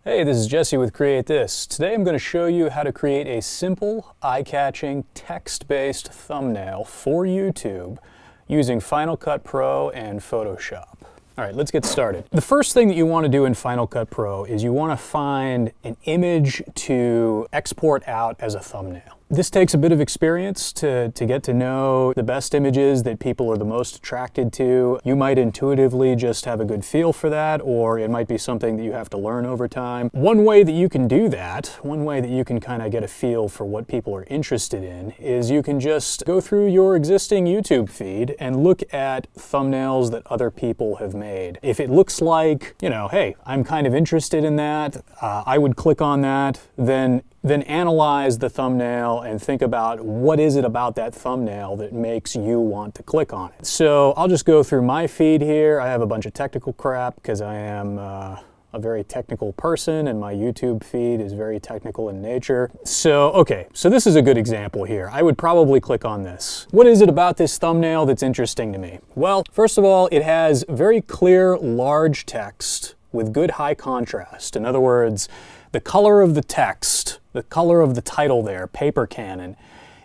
Hey, this is Jesse with Create This. Today I'm going to show you how to create a simple, eye-catching, text-based thumbnail for YouTube using Final Cut Pro and Photoshop. All right, let's get started. The first thing that you want to do in Final Cut Pro is you want to find an image to export out as a thumbnail. This takes a bit of experience to get to know the best images that people are the most attracted to. You might intuitively just have a good feel for that, or it might be something that you have to learn over time. One way that you can do that, one way that you can kind of get a feel for what people are interested in, is you can just go through your existing YouTube feed and look at thumbnails that other people have made. If it looks like, hey, I'm kind of interested in that, I would click on that, then analyze the thumbnail and think about what is it about that thumbnail that makes you want to click on it. So I'll just go through my feed here. I have a bunch of technical crap because I am a very technical person and my YouTube feed is very technical in nature. So this is a good example here. I would probably click on this. What is it about this thumbnail that's interesting to me? Well, first of all, it has very clear, large text with good high contrast. In other words, the color of the text, the color of the title there, Paper Cannon,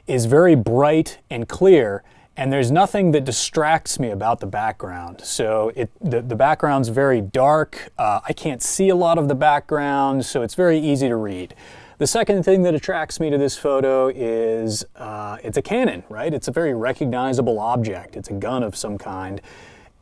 is very bright and clear, and there's nothing that distracts me about the background. So the background's very dark. I can't see a lot of the background, so it's very easy to read. The second thing that attracts me to this photo is it's a cannon, right? It's a very recognizable object. It's a gun of some kind.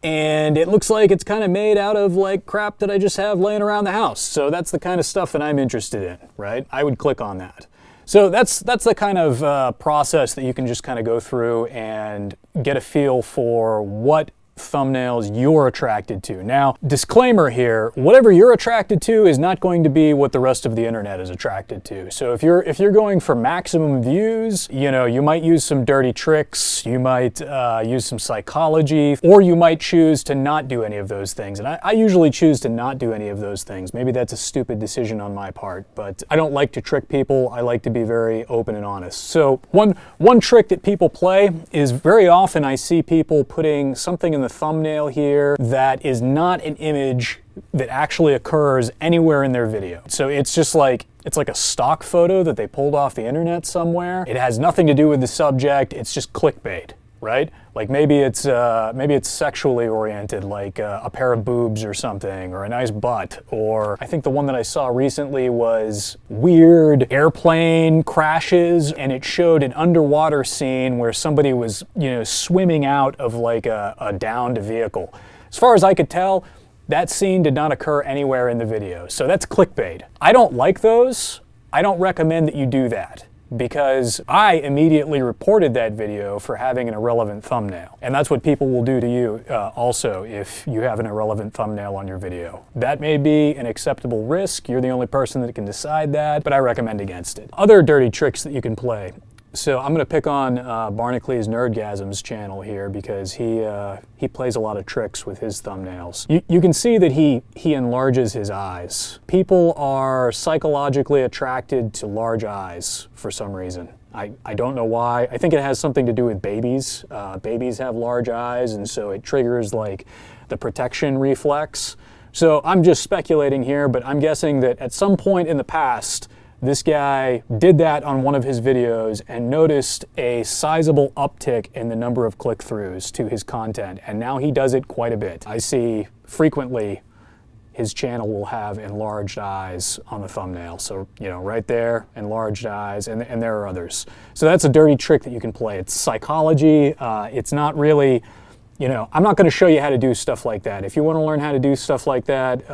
And it looks like it's kind of made out of like crap that I just have laying around the house. So that's the kind of stuff that I'm interested in, right? I would click on that. So that's the kind of process that you can just kind of go through and get a feel for what thumbnails you're attracted to. Now, disclaimer here, whatever you're attracted to is not going to be what the rest of the internet is attracted to. So if you're going for maximum views, you might use some dirty tricks, you might use some psychology, or you might choose to not do any of those things. And I usually choose to not do any of those things. Maybe that's a stupid decision on my part, but I don't like to trick people. I like to be very open and honest. So one trick that people play is very often I see people putting something in the thumbnail here that is not an image that actually occurs anywhere in their video. So it's like a stock photo that they pulled off the internet somewhere. It has nothing to do with the subject. It's just clickbait, right? Like maybe it's sexually oriented, like a pair of boobs or something, or a nice butt. Or I think the one that I saw recently was weird airplane crashes, and it showed an underwater scene where somebody was, swimming out of like a downed vehicle. As far as I could tell, that scene did not occur anywhere in the video. So that's clickbait. I don't like those. I don't recommend that you do that, because I immediately reported that video for having an irrelevant thumbnail. And that's what people will do to you also if you have an irrelevant thumbnail on your video. That may be an acceptable risk. You're the only person that can decide that, but I recommend against it. Other dirty tricks that you can play. So I'm going to pick on Barnacle Nerdgasm's channel here because he plays a lot of tricks with his thumbnails. You can see that he enlarges his eyes. People are psychologically attracted to large eyes for some reason. I don't know why. I think it has something to do with babies. Babies have large eyes, and so it triggers like the protection reflex. So I'm just speculating here, but I'm guessing that at some point in the past, this guy did that on one of his videos and noticed a sizable uptick in the number of click-throughs to his content, and now he does it quite a bit. I see frequently his channel will have enlarged eyes on the thumbnail. So, right there, enlarged eyes, and there are others. So that's a dirty trick that you can play. It's psychology. It's not really... I'm not going to show you how to do stuff like that. If you want to learn how to do stuff like that,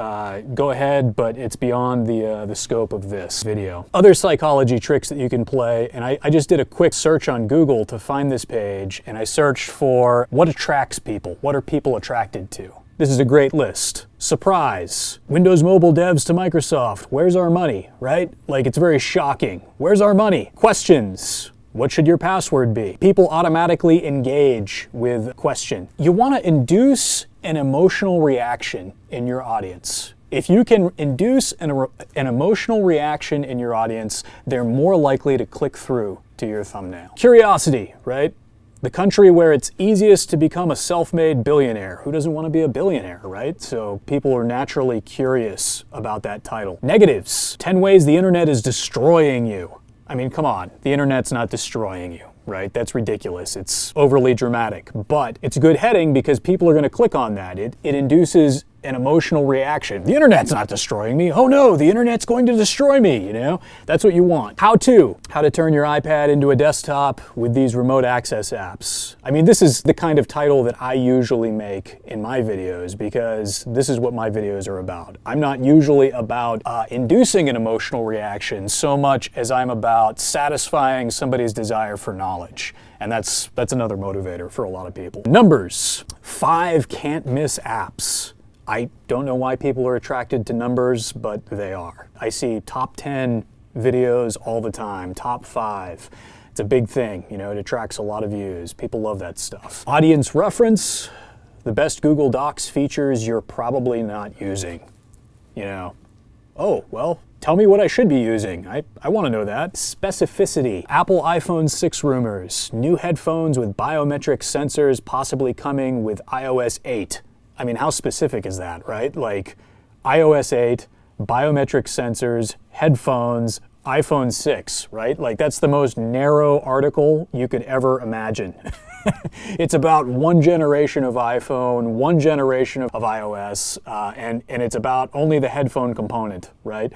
go ahead, but it's beyond the scope of this video. Other psychology tricks that you can play, and I just did a quick search on Google to find this page, and I searched for what attracts people. What are people attracted to? This is a great list. Surprise. Windows Mobile devs to Microsoft. Where's our money, right? Like, it's very shocking. Where's our money? Questions. What should your password be? People automatically engage with question. You want to induce an emotional reaction in your audience. If you can induce an emotional reaction in your audience, they're more likely to click through to your thumbnail. Curiosity, right? The country where it's easiest to become a self-made billionaire. Who doesn't want to be a billionaire, right? So people are naturally curious about that title. Negatives. 10 ways the internet is destroying you. I mean, come on, the internet's not destroying you, right? That's ridiculous. It's overly dramatic, but it's a good heading because people are going to click on that. It induces an emotional reaction. The internet's not destroying me. Oh no, the internet's going to destroy me, you know? That's what you want. How to turn your iPad into a desktop with these remote access apps. I mean, this is the kind of title that I usually make in my videos because this is what my videos are about. I'm not usually about inducing an emotional reaction so much as I'm about satisfying somebody's desire for knowledge. And that's another motivator for a lot of people. Numbers. 5 can't miss apps. I don't know why people are attracted to numbers, but they are. I see top 10 videos all the time, top 5. It's a big thing, you know, it attracts a lot of views. People love that stuff. Audience reference, the best Google Docs features you're probably not using. You know, oh, well, tell me what I should be using. I want to know that. Specificity. Apple iPhone 6 rumors. New headphones with biometric sensors possibly coming with iOS 8. I mean, how specific is that, right? Like iOS 8, biometric sensors, headphones, iPhone 6, right? Like that's the most narrow article you could ever imagine. It's about one generation of iPhone, one generation of iOS, and it's about only the headphone component, right?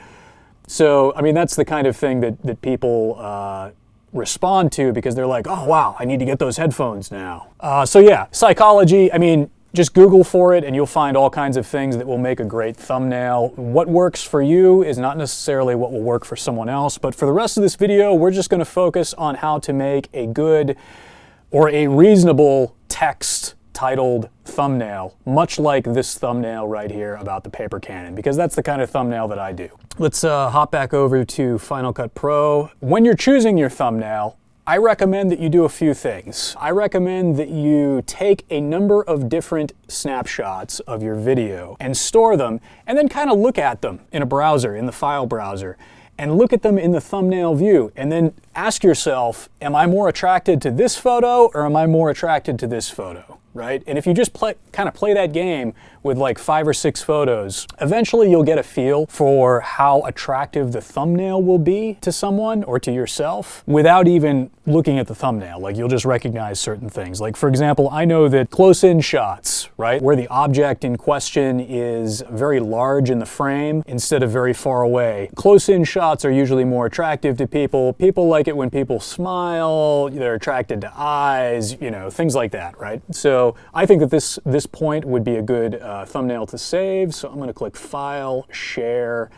So, I mean, that's the kind of thing that people respond to because they're like, oh, wow, I need to get those headphones now. So yeah, psychology, I mean, just Google for it and you'll find all kinds of things that will make a great thumbnail. What works for you is not necessarily what will work for someone else, but for the rest of this video, we're just going to focus on how to make a good or a reasonable text titled thumbnail, much like this thumbnail right here about the paper cannon, because that's the kind of thumbnail that I do. Let's hop back over to Final Cut Pro. When you're choosing your thumbnail, I recommend that you do a few things. I recommend that you take a number of different snapshots of your video and store them, and then kind of look at them in a browser, in the file browser, and look at them in the thumbnail view, and then ask yourself, am I more attracted to this photo or am I more attracted to this photo, right? And if you just kind of play that game with like 5 or 6 photos, eventually you'll get a feel for how attractive the thumbnail will be to someone or to yourself without even looking at the thumbnail. Like you'll just recognize certain things. Like for example, I know that close-in shots, right, where the object in question is very large in the frame instead of very far away. Close-in shots are usually more attractive to people. People like it when people smile, they're attracted to eyes, you know, things like that, right? So I think that this point would be a good thumbnail to save. So I'm going to click File, Share,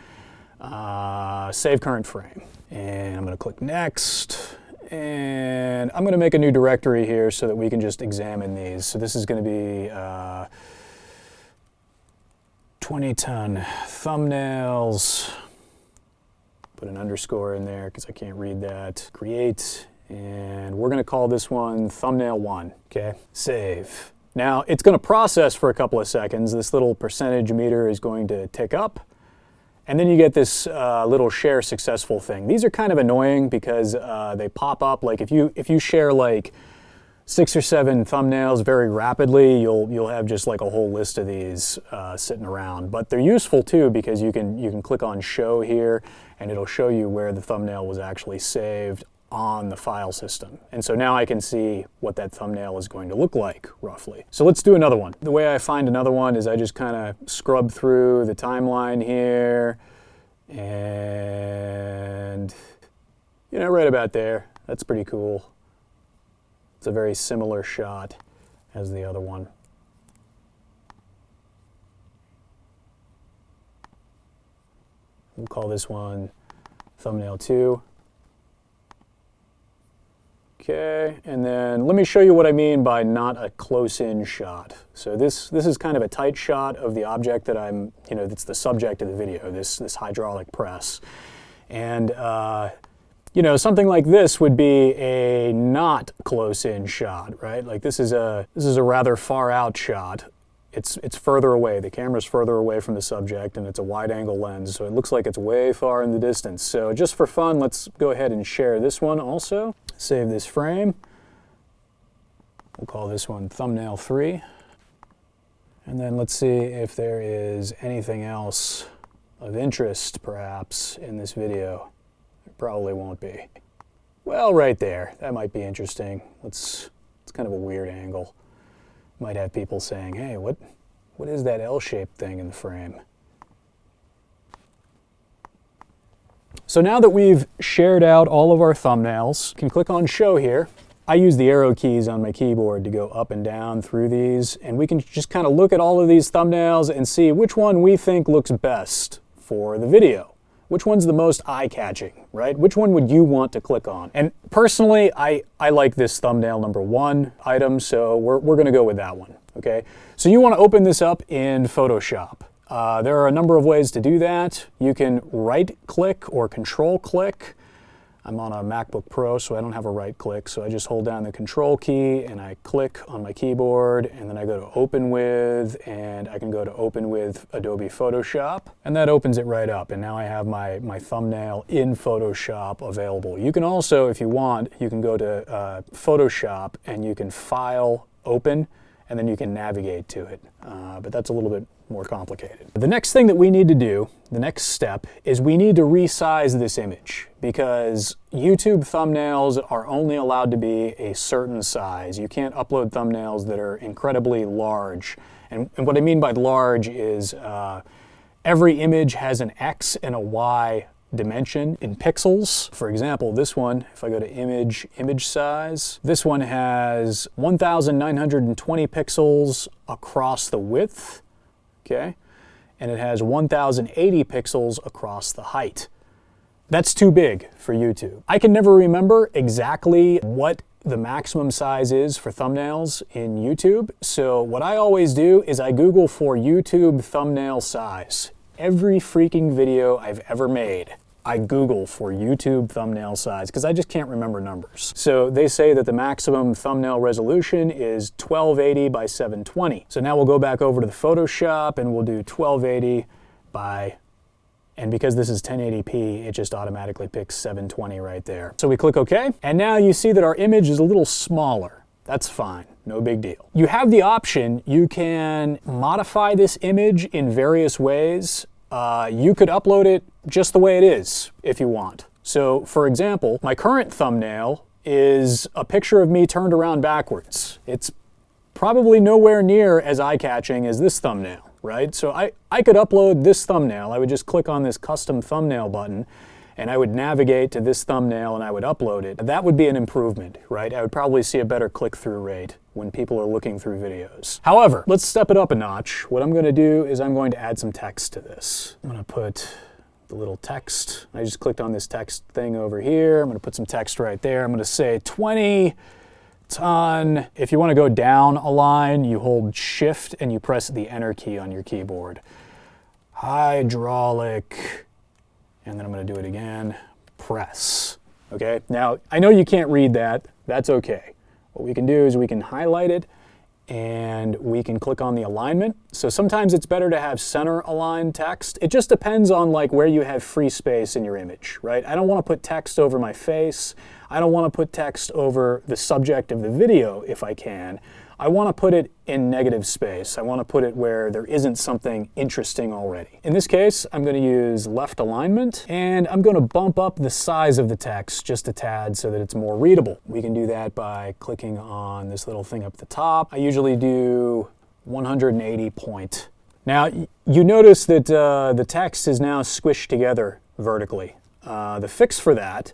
Save Current Frame. And I'm going to click Next. And I'm going to make a new directory here so that we can just examine these. So this is going to be 2010 thumbnails. Put an underscore in there because I can't read that. Create. And we're going to call this one Thumbnail 1. Okay, save. Now it's going to process for a couple of seconds. This little percentage meter is going to tick up. And then you get this little share successful thing. These are kind of annoying because they pop up. Like if you share like 6 or 7 thumbnails very rapidly, you'll have just like a whole list of these sitting around. But they're useful too because you can click on Show here and it'll show you where the thumbnail was actually saved on the file system. And so now I can see what that thumbnail is going to look like, roughly. So let's do another one. The way I find another one is I just kind of scrub through the timeline here, and, you know, right about there. That's pretty cool. It's a very similar shot as the other one. We'll call this one Thumbnail 2. Okay, and then let me show you what I mean by not a close-in shot. So this is kind of a tight shot of the object that I'm, you know, that's the subject of the video, this hydraulic press. And, you know, something like this would be a not close-in shot, right? Like this is a rather far out shot. It's further away. The camera's further away from the subject, and it's a wide-angle lens, so it looks like it's way far in the distance. So just for fun, let's go ahead and share this one also. Save this frame. We'll call this one thumbnail 3. And then let's see if there is anything else of interest, perhaps, in this video. There probably won't be. Well, right there. That might be interesting. It's kind of a weird angle. Might have people saying, hey, what is that L-shaped thing in the frame? So now that we've shared out all of our thumbnails, you can click on Show here. I use the arrow keys on my keyboard to go up and down through these, and we can just kind of look at all of these thumbnails and see which one we think looks best for the video. Which one's the most eye-catching, right? Which one would you want to click on? And personally, I like this thumbnail number 1 item, so we're gonna go with that one, okay? So you wanna open this up in Photoshop. There are a number of ways to do that. You can right-click or control-click. I'm on a MacBook Pro, so I don't have a right-click, so I just hold down the Control key and I click on my keyboard, and then I go to Open With, and I can go to Open with Adobe Photoshop, and that opens it right up, and now I have my thumbnail in Photoshop available. You can also, if you want, you can go to Photoshop and you can File, Open, and then you can navigate to it, but that's a little bit more complicated. The next thing that we need to do, the next step, is we need to resize this image, because YouTube thumbnails are only allowed to be a certain size. You can't upload thumbnails that are incredibly large. And what I mean by large is every image has an X and a Y dimension in pixels. For example, this one, if I go to image size, this one has 1920 pixels across the width, okay? And it has 1080 pixels across the height. That's too big for YouTube. I can never remember exactly what the maximum size is for thumbnails in YouTube, so what I always do is I Google for YouTube thumbnail size. Every freaking video I've ever made, I Google for YouTube thumbnail size, because I just can't remember numbers. So they say that the maximum thumbnail resolution is 1280 by 720. So now we'll go back over to the Photoshop and we'll do 1280 by, and because this is 1080p, it just automatically picks 720 right there. So we click OK, and now you see that our image is a little smaller. That's fine, no big deal. You have the option, you can modify this image in various ways. You could upload it just the way it is if you want. So for example, my current thumbnail is a picture of me turned around backwards. It's probably nowhere near as eye-catching as this thumbnail, right? So I could upload this thumbnail. I would just click on this custom thumbnail button and I would navigate to this thumbnail and I would upload it. That would be an improvement, right? I would probably see a better click-through rate when people are looking through videos. However, let's step it up a notch. What I'm gonna do is I'm going to add some text to this. I'm gonna put the little text. I just clicked on this text thing over here. I'm gonna put some text right there. I'm gonna say 20 ton. If you wanna go down a line, you hold Shift and you press the Enter key on your keyboard. Hydraulic, and then I'm gonna do it again, press. Okay, now I know you can't read that, that's okay. What we can do is we can highlight it and we can click on the alignment. So sometimes it's better to have center aligned text. It just depends on like where you have free space in your image, right? I don't want to put text over my face. I don't want to put text over the subject of the video if I can. I want to put it in negative space. I want to put it where there isn't something interesting already. In this case, I'm going to use left alignment, and I'm going to bump up the size of the text just a tad so that it's more readable. We can do that by clicking on this little thing up the top. I usually do 180 point. Now, you notice that the text is now squished together vertically. The fix for that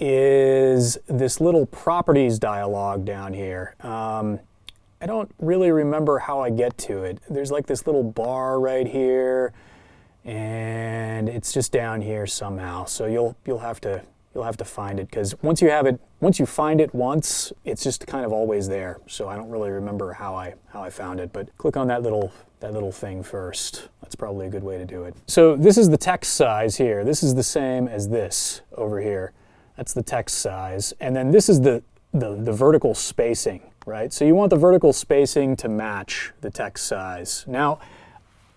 is this little properties dialog down here. I don't really remember how I get to it. There's like this little bar right here, and it's just down here somehow. So you'll have to find it, because once you find it once, it's just kind of always there. So I don't really remember how I found it. But click on that little thing first. That's probably a good way to do it. So this is the text size here. This is the same as this over here. That's the text size, and then this is the vertical spacing, right? So you want the vertical spacing to match the text size. Now,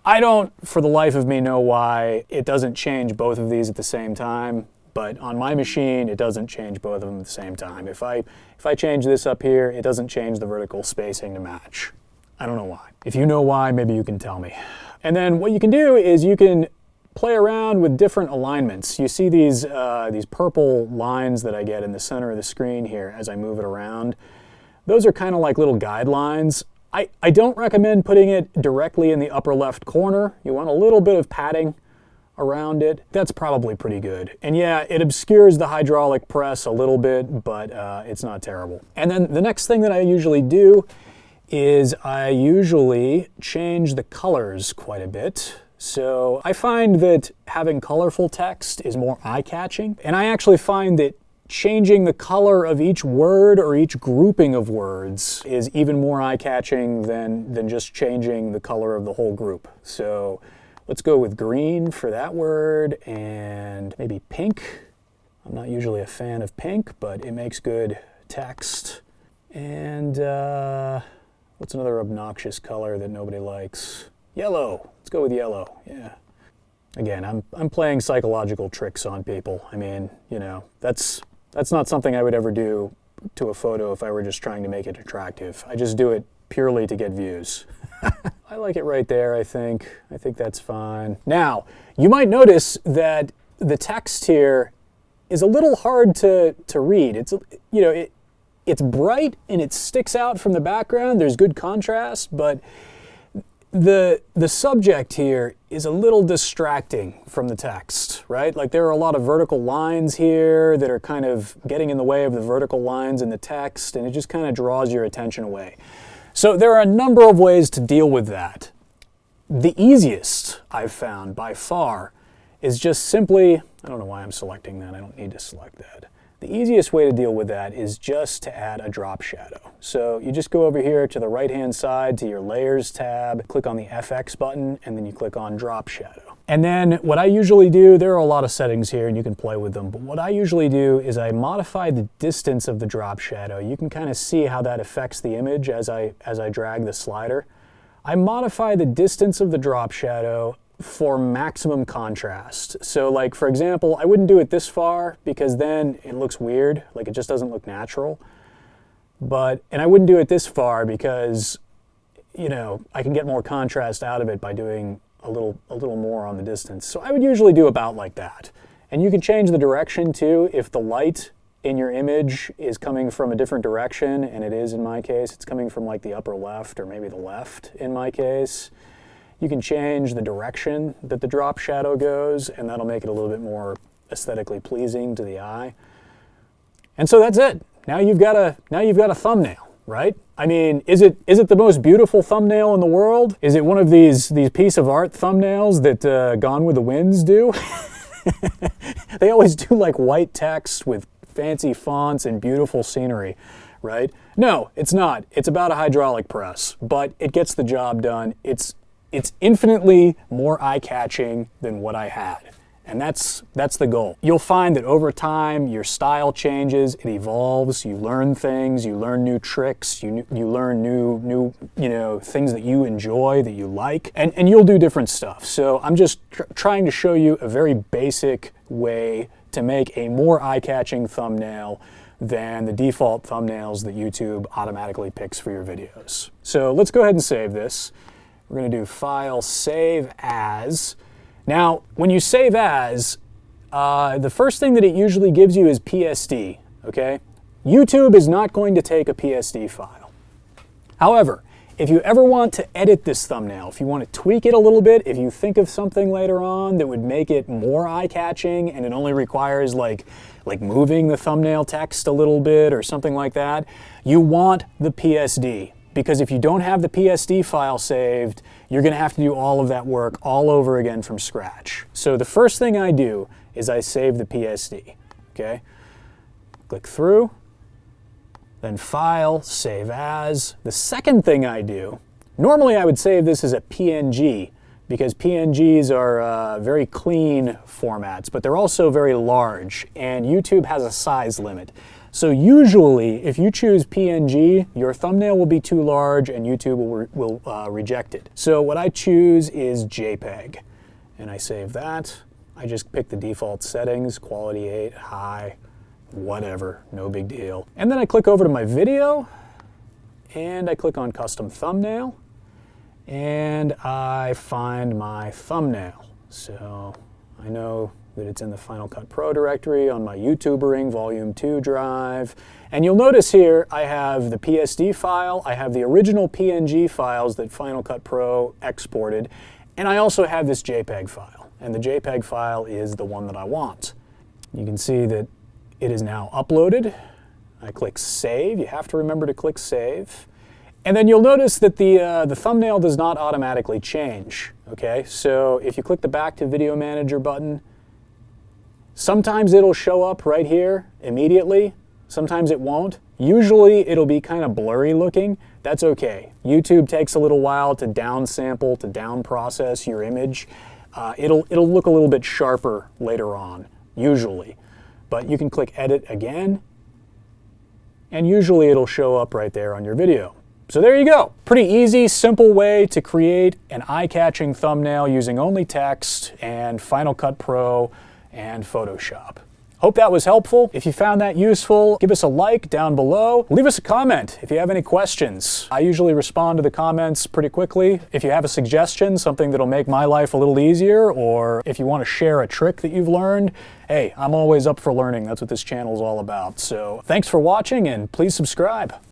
I don't, for the life of me, know why it doesn't change both of these at the same time. But on my machine, it doesn't change both of them at the same time. If I change this up here, it doesn't change the vertical spacing to match. I don't know why. If you know why, maybe you can tell me. And then what you can do is you can play around with different alignments. You see these purple lines that I get in the center of the screen here as I move it around. Those are kind of like little guidelines. I don't recommend putting it directly in the upper left corner. You want a little bit of padding around it. That's probably pretty good. And yeah, it obscures the hydraulic press a little bit, but it's not terrible. And then the next thing that I usually do is I usually change the colors quite a bit. So I find that having colorful text is more eye-catching, and I actually find that changing the color of each word or each grouping of words is even more eye-catching than just changing the color of the whole group. So let's go with green for that word, and maybe pink. I'm not usually a fan of pink, but it makes good text. And what's another obnoxious color that nobody likes? Yellow. Let's go with yellow. Yeah. Again, I'm playing psychological tricks on people. I mean, you know, that's not something I would ever do to a photo if I were just trying to make it attractive. I just do it purely to get views. I like it right there, I think. I think that's fine. Now, you might notice that the text here is a little hard to read. It's, you know, it's bright and it sticks out from the background. There's good contrast, but the subject here is a little distracting from the text, right? Like there are a lot of vertical lines here that are kind of getting in the way of the vertical lines in the text, and it just kind of draws your attention away. So there are a number of ways to deal with that. The easiest I've found by far is just simply, I don't know why I'm selecting that, I don't need to select that. The easiest way to deal with that is just to add a drop shadow. So you just go over here to the right-hand side to your Layers tab, click on the FX button, and then you click on Drop Shadow. And then what I usually do, there are a lot of settings here and you can play with them, but what I usually do is I modify the distance of the drop shadow. You can kind of see how that affects the image as I drag the slider. I modify the distance of the drop shadow for maximum contrast. So like, for example, I wouldn't do it this far because then it looks weird, like it just doesn't look natural. And I wouldn't do it this far because, you know, I can get more contrast out of it by doing a little more on the distance. So I would usually do about like that. And you can change the direction too. If the light in your image is coming from a different direction, and it is in my case, it's coming from like the upper left or maybe the left in my case, you can change the direction that the drop shadow goes, and that'll make it a little bit more aesthetically pleasing to the eye. And so that's it. Now you've got a thumbnail, right? I mean, is it the most beautiful thumbnail in the world? Is it one of these piece of art thumbnails that Gone with the Winds do? They always do like white text with fancy fonts and beautiful scenery, right? No, it's not. It's about a hydraulic press, but it gets the job done. It's infinitely more eye-catching than what I had. And that's the goal. You'll find that over time, your style changes, it evolves, you learn things, you learn new tricks, you learn new things that you enjoy, that you like, and you'll do different stuff. So I'm just trying to show you a very basic way to make a more eye-catching thumbnail than the default thumbnails that YouTube automatically picks for your videos. So let's go ahead and save this. We're going to do File, Save As. Now, when you save as, the first thing that it usually gives you is PSD, okay? YouTube is not going to take a PSD file. However, if you ever want to edit this thumbnail, if you want to tweak it a little bit, if you think of something later on that would make it more eye-catching and it only requires like moving the thumbnail text a little bit or something like that, you want the PSD. Because if you don't have the PSD file saved, you're going to have to do all of that work all over again from scratch. So the first thing I do is I save the PSD, okay? Click through, then File, Save As. The second thing I do, normally I would save this as a PNG because PNGs are very clean formats, but they're also very large, and YouTube has a size limit. So usually, if you choose PNG, your thumbnail will be too large and YouTube will reject it. So what I choose is JPEG, and I save that. I just pick the default settings, quality 8, high, whatever, no big deal. And then I click over to my video, and I click on custom thumbnail, and I find my thumbnail. So I know that it's in the Final Cut Pro directory on my YouTubering Volume 2 drive. And you'll notice here I have the PSD file, I have the original PNG files that Final Cut Pro exported, and I also have this JPEG file. And the JPEG file is the one that I want. You can see that it is now uploaded. I click Save. You have to remember to click Save. And then you'll notice that the thumbnail does not automatically change. Okay, so if you click the Back to Video Manager button, sometimes it'll show up right here immediately. Sometimes it won't. Usually it'll be kind of blurry looking. That's okay. YouTube takes a little while to downsample, to down process your image. It'll look a little bit sharper later on, usually. But you can click Edit again, and usually it'll show up right there on your video. So there you go. Pretty easy, simple way to create an eye-catching thumbnail using only text and Final Cut Pro and Photoshop. Hope that was helpful. If you found that useful, give us a like down below. Leave us a comment if you have any questions. I usually respond to the comments pretty quickly. If you have a suggestion, something that'll make my life a little easier, or if you want to share a trick that you've learned, hey, I'm always up for learning. That's what this channel is all about. So thanks for watching, and please subscribe.